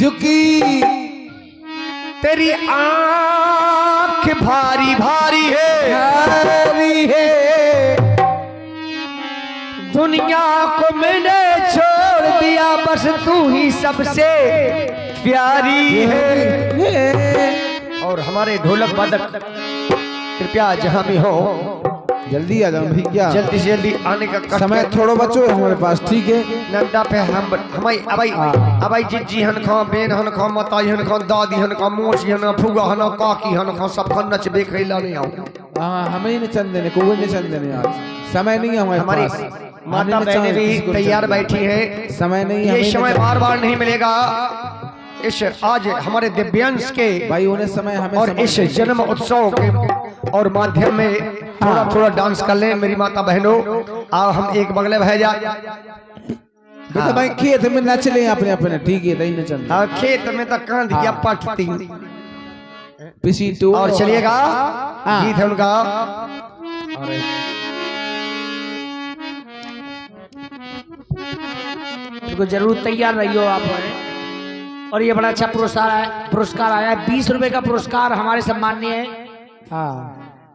झुकी, तेरी आंख भारी भारी है, भारी है। दुनिया को मैंने छोड़ दिया, बस तू ही सबसे प्यारी है। और हमारे ढोलक वादक कृपया जहां भी हो जल्दी आ जाओ भैया, जल्दी से जल्दी आने का समय थोड़ा बचो हमारे पास, ठीक है। नंदा पे हम हमारी अबाई जिज्जी हन खा, बेन हन खा, माताई हन खा, दादी हन खा, मोची हन, फुगा हन, काकी हन खा, सब खा नच बे खैला नहीं आओ। हाँ हमें नचन देने, कोई नचन देने, आज समय नहीं है हमारे पास। माता बहनें भी तैयार बैठी है, समय नहीं, ये समय बार बार नहीं मिलेगा। इस आज हमारे दिव्यांश के भाई उन्हें समय हमें और इस जन्म उत्सव के और माध्यम में थोड़ा थोड़ा डांस कर लें मेरी माता बहनों। आओ हम एक बगले बह जा बेटा भाई, खेत में नच ले अपने अपने, ठीक है नहीं नचन। हाँ खेत में तो कांध दिया पटती पिसी टू। और चलिएगा गीत है उनका। तो जरूर तैयार रहियो आप। और ये बड़ा अच्छा पुरस्कार आया है, 20 रुपए का पुरस्कार हमारे सम्माननीय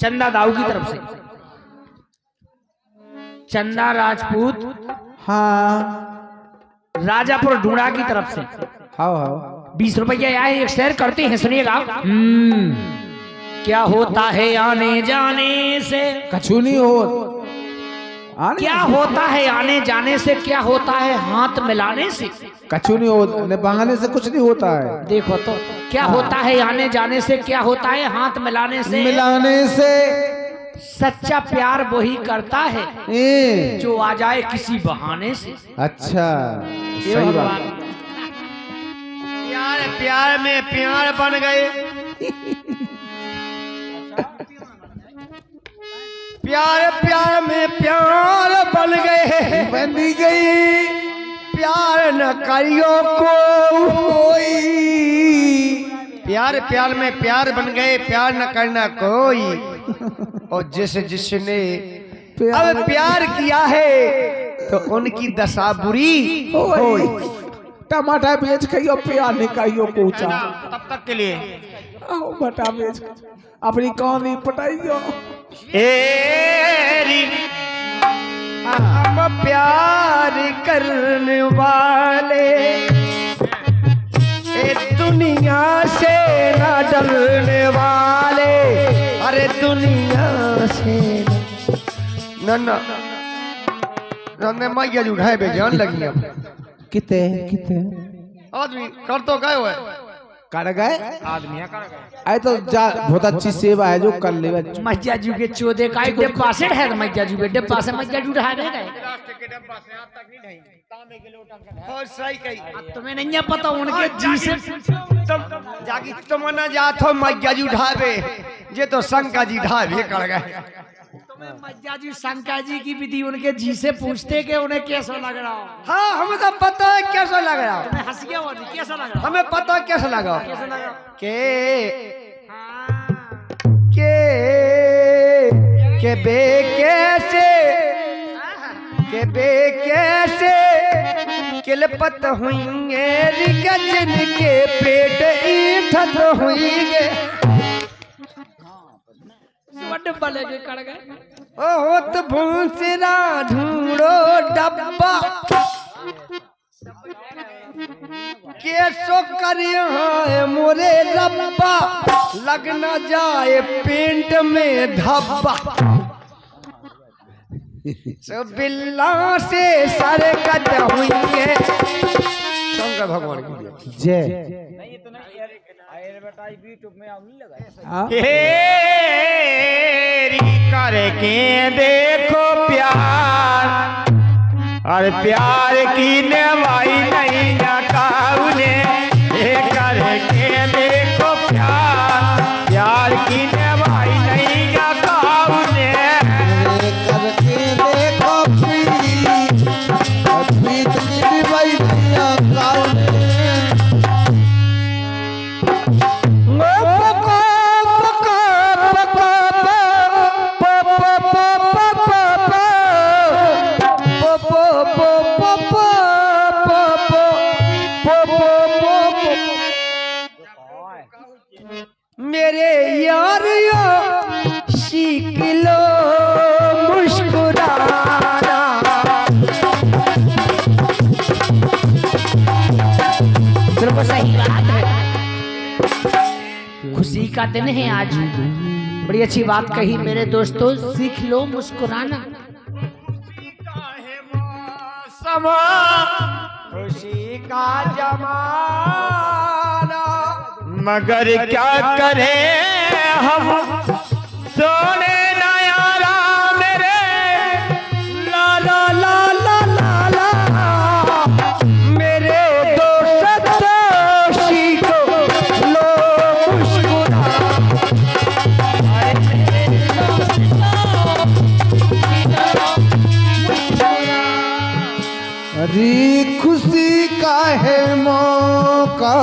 चंदा दाऊ की तरफ से, चंदा राजपूत राजापुर ढूंढा की तरफ से। हाँ 20 रुपये आए, एक शेयर करते हैं, सुनिएगा। क्या होता है आने जाने से, कछु नहीं हो। क्या होता है आने जाने से, क्या होता है हाथ मिलाने से, कछु नहीं हो, बहाने से कुछ नहीं होता है। देखो तो क्या होता है आने जाने से, क्या होता है हाथ मिलाने से, मिलाने से। सच्चा प्यार वही करता है जो आ जाए किसी बहाने से। अच्छा सही बात। प्यार प्यार में प्यार बन गए, प्यार प्यार में प्यार बन गए, बनी गई। प्यार न करियो कोई, प्यार प्यार में प्यार बन गए, प्यार न करना कोई। और जिसने अब प्यार किया है तो उनकी दशा बुरी होई। टमाटर बेच खाइयो, प्यार नहीं खाइयो कोचा। तब तक के लिए बटा बेच अपनी कौनी पटाइयो। हम प्यार करने वाले दुनिया से न डरने वाले, अरे दुनिया से न मैया जो उठाए बेजान लगी। अब किते किते आदमी कर तो गए हुए, कर गए आदमी कर गए। आए तो बहुत अच्छी सेवा है जो कर ले। मैया जी के चोदे का डिब्बा से है, मैया जी के डिब्बा से मैया जी उठा गए। राष्ट्र के डब्बा से आज तक नहीं ढाई, तांबे के लोटा और सही कही। तुम्हें नहीं पता उनके जी से जागी तुम न जात हो मैया जी उठावे, ये तो शंकर जी ढावे कर गए। तुम्हें मैया जी शंकर जी की विधि उनके जी से पूछते कि उन्हें कैसा लग रहा हो। हाँ हमें तो पता है कैसा लग रहा हो, तुम्हें हंसिया वाली कैसा लग रहा, हमें पता है कैसा लगा कैसा लग रहा के बे कैसे के बे कैसे किलपत हुईंगे जिनके पेट ईठत हुईंगे। डिब्बा लेके कड़ गए। ओ तो भूसरा ढूंढो डब्बा, कैसो करियो है मोरे रब्बा, लग न जाए पेंट में धब्बा। सो बिल्ला से सरकत हुई है। शंकर भगवान की जय। करके देखो प्यार, और प्यार की नवाई नहीं जाने, करके देखो प्यार, प्यार की नवाई नहीं जाने। करके देखो प्रीत की नवाई नहीं जाने। सही बात है। खुशी का दिन है आज। बड़ी अच्छी बात कही मेरे दोस्तों, सीख लो मुस्कुराना। खुशी का जमाना मगर क्या करें हम, सोने ना यारा मेरे, ला ला ला ला ला ला, मेरे दोस्त दोषी को लो मुस्कुरा। अरे खुशी का है मौका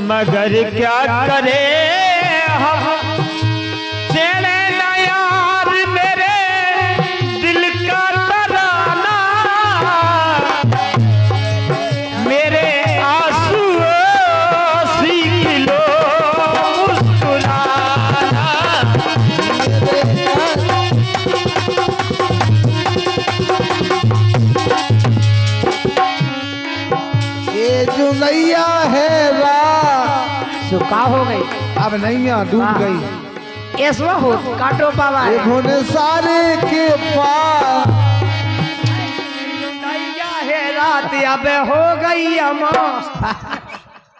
मगर क्या करे हम, चले ना यार मेरे दिल का तराना, मेरे आंसू सीख लो मुस्कुराना। ये जो नैया है सुखा हो गई, अब नैया डूब गई। ऐसा हो काटो बाबा एक होने सारे के पार नैया है रात अब हो गई अमास।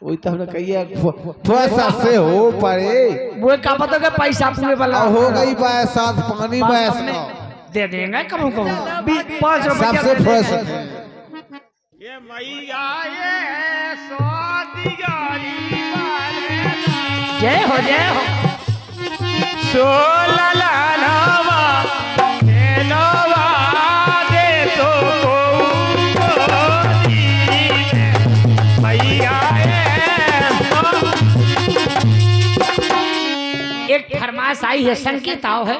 वही तो हमने कही है थोड़ा सा से हो पड़े, वो का पता के पैसा पूरे वाला अब हो गई बरसात पानी बरस दे देंगे कबू कबू 5 रुपए सबसे फ्रेश। ये मैया ये स्वादिगारी वाले, जय हो सोला नावा नवा दे तो मैया एक फरमाइश आई है, संकेत आओ है,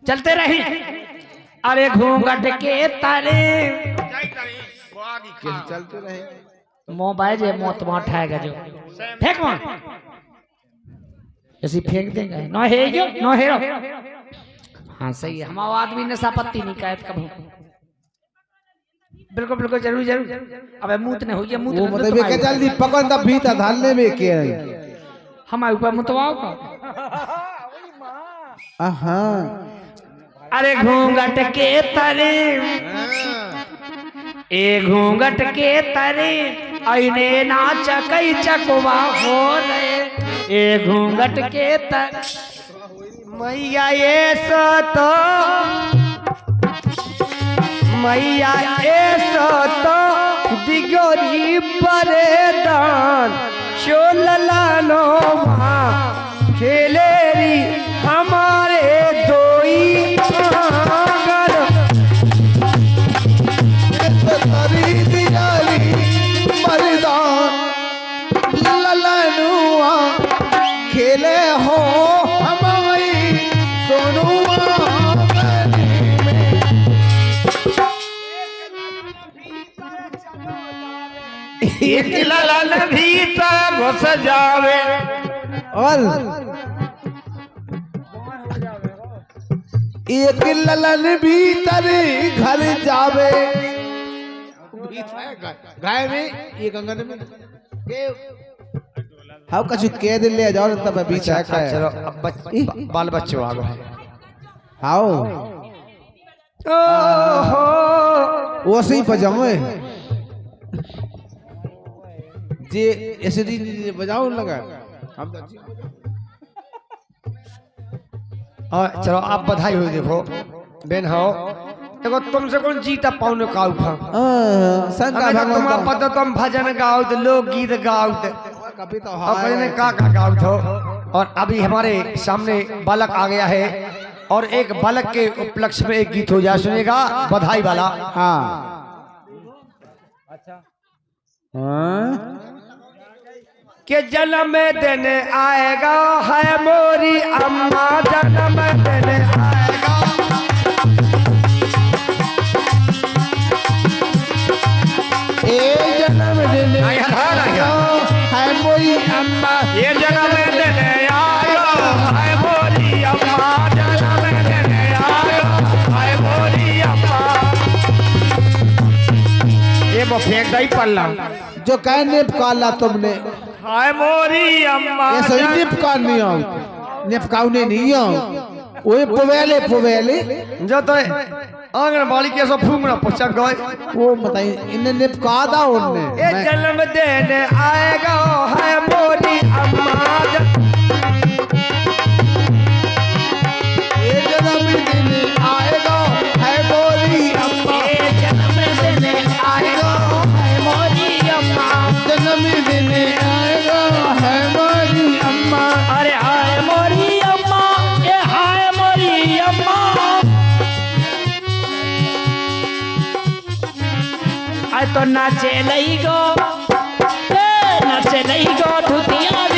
चलते रहे। अरे घूंघट के तारे चलते रहे। मोबाइल जे मौत में उठाएगा जो फेंक मार ऐसी फेंक देंगे। नो है जो नो हेरो। हाँ सही है, हमारा आदमी नशा पत्ती नहीं कहत कभी। बिल्कुल बिल्कुल जरूर जरूर। अबे मूत ने हो गया मूत वो मतलब ये क्या जल्दी पकड़ तब भीतर धालने में क्या है। हमारे ऊपर मुतवाओ का। हाँ अरे घूंघट के तरे ए घूंघट के तरे आईने नाच कई चकवा हो रहे। ए घूंघट के तर मैया ये सो तो मैया ये सो तो दिगोरी बरेदान शोललानो माँ खेलेरी हमारे दोई आंगन। ललनुआ खेले हो हमारी सोनुआ एक ललन भीतर घुस जावे और एक ललन भीतर घर जावे। गाय में ये कंगन में हाउ कछु कह दे ले जाओ तब बीच है चलो अब बाल बच्चों आ गए। हाउ ओहो वो सही पजामे जे ऐसे दिन बजाओ लगा हम और चलो आप बधाई हो। देखो बेन हो देखो तुमसे कौन जीता पाऊने काउ था शंकर हमें तुम भगवान पता तुम भजन गाओ तो लोक गीत गाओ तो कभी तो और कहने का गाओ तो। और अभी हमारे सामने बालक आ गया है और एक बालक के उपलक्ष्य में एक गीत हो जाए, सुनेगा बधाई वाला। हाँ हाँ के जन्म दिन आएगा है मोरी अम्मा, जन्म दिन आएगा। ए जन्म दिन है मोरी अम्मा, ये जन्म दिन आएगा है मोरी अम्मा, जन्म दिन आएगा है मोरी अम्मा। ये वो फेंक दई पल्ला जो कह निपकाला तुमने हाय मोरी अम्मा ऐसा ही निपकानी हो निपकाउने नहीं हो वो पवेले पवेले जो तो आंगनबाड़ी के सब फूंगना पचा गए वो बताइए इन्हें निपका दा उनने ये जन्म देने आएगा है मोरी अम्मा ये जन्म देने आएगा है मोरी अम्मा ये जन्म देने आएगा है मोरी अम्मा जन्म देने आएगा है मोरी अम्मा अरे हाय मोरी अम्मा ये हाय मोरी अम्मा तो नाचे लई गो धुतिया